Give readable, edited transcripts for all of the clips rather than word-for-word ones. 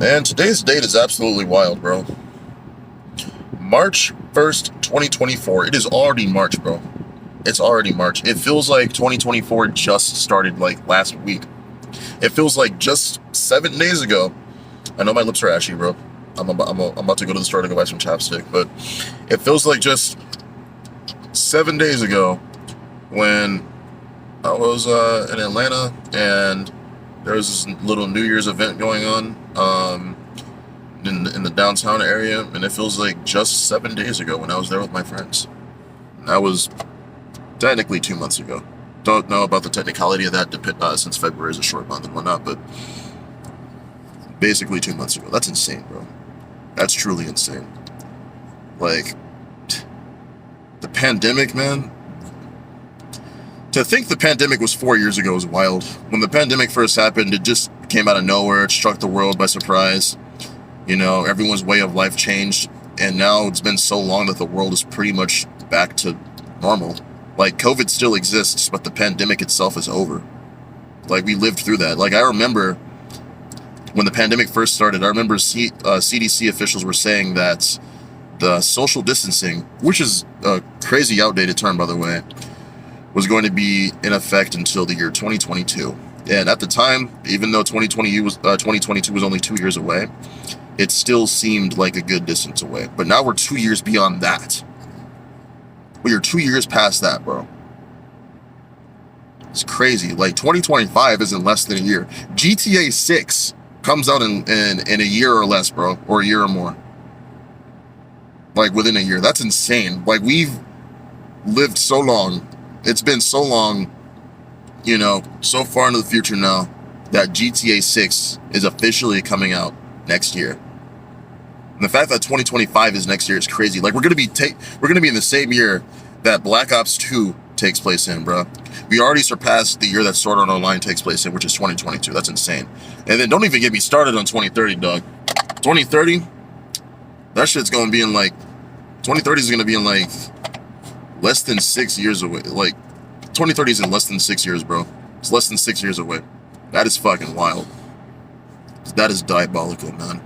Man, today's date is absolutely wild, bro. March 1st, 2024. It is already March, bro. It's already March. It feels like 2024 just started like last week. It feels like just 7 days ago. I know my lips are ashy, bro. I'm about to go to the store to go buy some chapstick, but it feels like just 7 days ago when I was in Atlanta and there was this little New Year's event going on in the downtown area, and it feels like just 7 days ago when I was there with my friends. And that was technically 2 months ago. Don't know about the technicality of that since February is a short month and whatnot, but basically 2 months ago. That's insane, bro. That's truly insane. Like, the pandemic, man. To think the pandemic was 4 years ago is wild. When the pandemic first happened, it just came out of nowhere. It struck the world by surprise. You know, everyone's way of life changed. And now it's been so long that the world is pretty much back to normal. Like, COVID still exists, but the pandemic itself is over. Like, we lived through that. Like, I remember when the pandemic first started, I remember CDC officials were saying that the social distancing, which is a crazy outdated term, by the way, was going to be in effect until the year 2022. And at the time, even though 2022 was only 2 years away, it still seemed like a good distance away. But now we're 2 years beyond that. We are 2 years past that, bro. It's crazy. Like, 2025 is in less than a year. GTA 6 comes out in a year or less, bro, or a year or more. Like, within a year. That's insane. Like, we've lived so long. It's been so long, you know, so far into the future now that GTA 6 is officially coming out next year. And the fact that 2025 is next year is crazy. Like, we're gonna be in the same year that Black Ops 2 takes place in, bro. We already surpassed the year that Sword Art Online takes place in, which is 2022. That's insane. And then don't even get me started on 2030, dog. 2030, that shit's gonna be in like 2030 is gonna be in like less than 6 years away. Like, 2030 is in less than 6 years, bro. It's less than 6 years away. That is fucking wild. That is diabolical, man.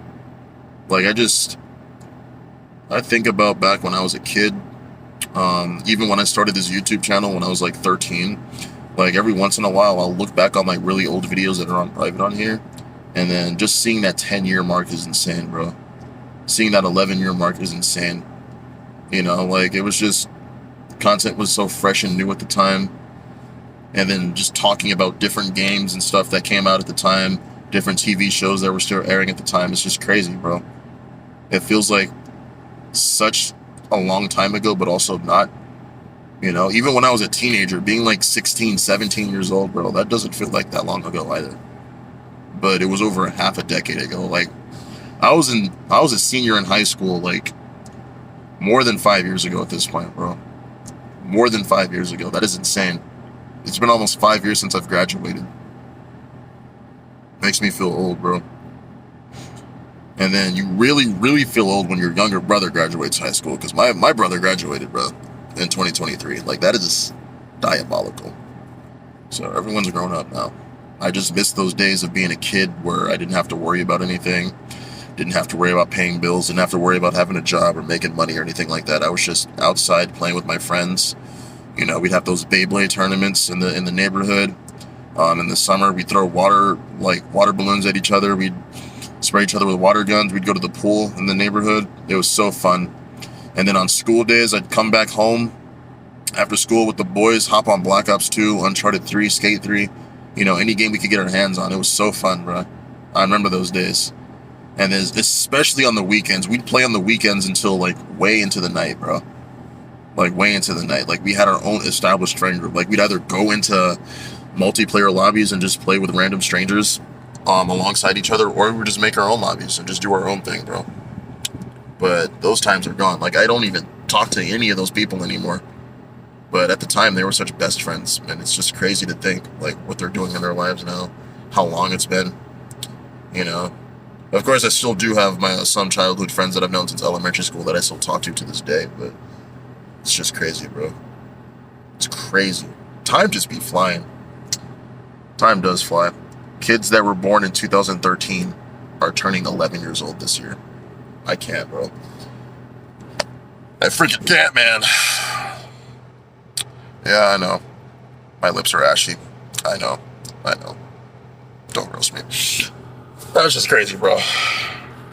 Like, I think about back when I was a kid, even when I started this YouTube channel when I was like 13, like, every once in a while I'll look back on like really old videos that are on private on here, and then just seeing that 10-year mark is insane, bro. Seeing that 11-year mark is insane. You know, like, it was just, content was so fresh and new at the time, and then just talking about different games and stuff that came out at the time, different TV shows that were still airing at the time. It's just crazy, bro. It feels like such a long time ago, but also not. You know, even when I was a teenager, being like 16, 17 years old, bro, that doesn't feel like that long ago either. But it was over a half a decade ago. Like, I was a senior in high school, like, more than 5 years ago at this point, bro. More than 5 years ago. That is insane. It's been almost 5 years since I've graduated. Makes me feel old, bro. And then you really, really feel old when your younger brother graduates high school, because my brother graduated, bro, in 2023. Like, that is diabolical. So everyone's grown up now. I just miss those days of being a kid where I didn't have to worry about anything, didn't have to worry about paying bills, didn't have to worry about having a job or making money or anything like that. I was just outside playing with my friends. You know, we'd have those Beyblade tournaments in the neighborhood. In the summer, we'd throw water balloons at each other. We'd spray each other with water guns. We'd go to the pool in the neighborhood. It was so fun. And then on school days, I'd come back home after school with the boys, hop on Black Ops 2, Uncharted 3, Skate 3. You know, any game we could get our hands on. It was so fun, bro. I remember those days. And especially on the weekends, we'd play on the weekends until like way into the night, bro. Like, way into the night. Like, we had our own established friend group. Like, we'd either go into multiplayer lobbies and just play with random strangers alongside each other, or we would just make our own lobbies and just do our own thing, bro. But those times are gone. Like, I don't even talk to any of those people anymore. But at the time, they were such best friends, and it's just crazy to think, like, what they're doing in their lives now, how long it's been, you know. Of course, I still do have some childhood friends that I've known since elementary school that I still talk to this day, but it's just crazy, bro. It's crazy. Time just be flying. Time does fly. Kids that were born in 2013 are turning 11 years old this year. I can't, bro. I freaking can't, man. Yeah, I know. My lips are ashy. I know. Don't roast me. That was just crazy, bro.